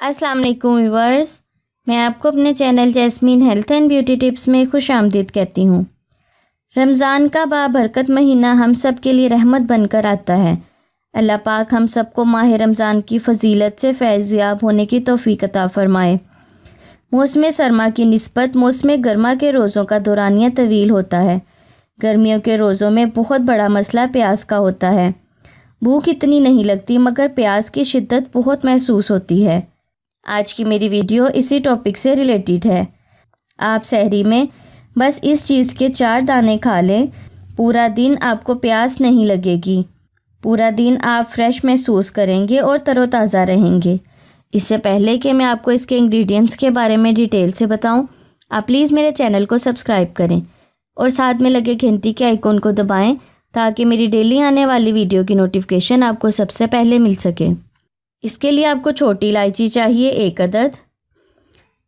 अस्सलाम वालेकुम व्यूअर्स, मैं आपको अपने channel jasmine health and beauty tips में खुशामदीद कहती हूँ। रमज़ान का बाबरकत महीना हम सब के लिए रहमत बनकर आता है। अल्लाह पाक हम सबको माह रमज़ान की फ़जीलत से फैज़याब होने की तौफ़ीक अता फ़रमाए। मौसम सरमा की निस्बत मौसम गर्मा के रोज़ों का दौरानिया तवील होता है। गर्मियों के रोज़ों में बहुत बड़ा मसला प्यास का होता है। भूख इतनी नहीं लगती मगर प्यास की शिद्दत बहुत महसूस होती है। आज की मेरी वीडियो इसी टॉपिक से रिलेटेड है। आप सहरी में बस इस चीज़ के 4 दाने खा लें, पूरा दिन आपको प्यास नहीं लगेगी। पूरा दिन आप फ्रेश महसूस करेंगे और तरोताज़ा रहेंगे। इससे पहले कि मैं आपको इसके इंग्रेडिएंट्स के बारे में डिटेल से बताऊं, आप प्लीज़ मेरे चैनल को सब्सक्राइब करें और साथ में लगे घंटी के आइकॉन को दबाएं ताकि मेरी डेली आने वाली वीडियो की नोटिफिकेशन आपको सबसे पहले मिल सके। इसके लिए आपको छोटी इलायची चाहिए 1 अदद।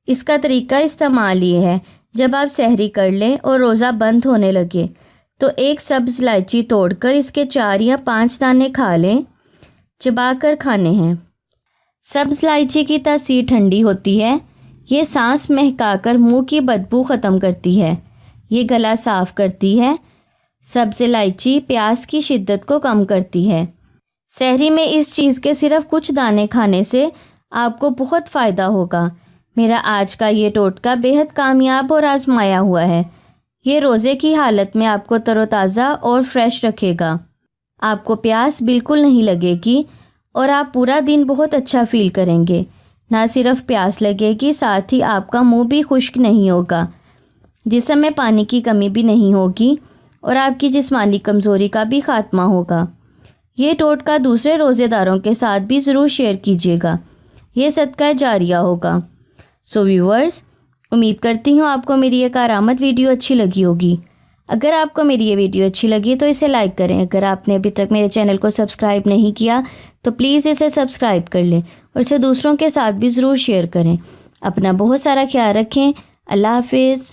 इसका तरीका इस्तेमाल ये है, जब आप सहरी कर लें और रोज़ा बंद होने लगे तो एक सब्ज़ इलायची तोड़कर इसके 4 या 5 दाने खा लें, चबाकर खाने हैं। सब्ज़ इलायची की तासीर ठंडी होती है। ये सांस महकाकर मुंह की बदबू ख़त्म करती है। ये गला साफ़ करती है। सब्ज़ इलायची प्यास की शिद्दत को कम करती है। सहरी में इस चीज़ के सिर्फ कुछ दाने खाने से आपको बहुत फ़ायदा होगा। मेरा आज का ये टोटका बेहद कामयाब और आजमाया हुआ है। ये रोज़े की हालत में आपको तरोताज़ा और फ्रेश रखेगा। आपको प्यास बिल्कुल नहीं लगेगी और आप पूरा दिन बहुत अच्छा फ़ील करेंगे। ना सिर्फ प्यास लगेगी, साथ ही आपका मुंह भी खुश्क नहीं होगा, जिस्म में पानी की कमी भी नहीं होगी और आपकी जिस्मानी कमज़ोरी का भी ख़ात्मा होगा। ये टोटका दूसरे रोज़ेदारों के साथ भी ज़रूर शेयर कीजिएगा। ये सदका जारिया होगा। सो व्यूअर्स, उम्मीद करती हूँ आपको मेरी ये कारामद वीडियो अच्छी लगी होगी। अगर आपको मेरी ये वीडियो अच्छी लगी तो इसे लाइक करें। अगर आपने अभी तक मेरे चैनल को सब्सक्राइब नहीं किया तो प्लीज़ इसे सब्सक्राइब कर लें और इसे दूसरों के साथ भी ज़रूर शेयर करें। अपना बहुत सारा ख्याल रखें। अल्लाह हाफिज़।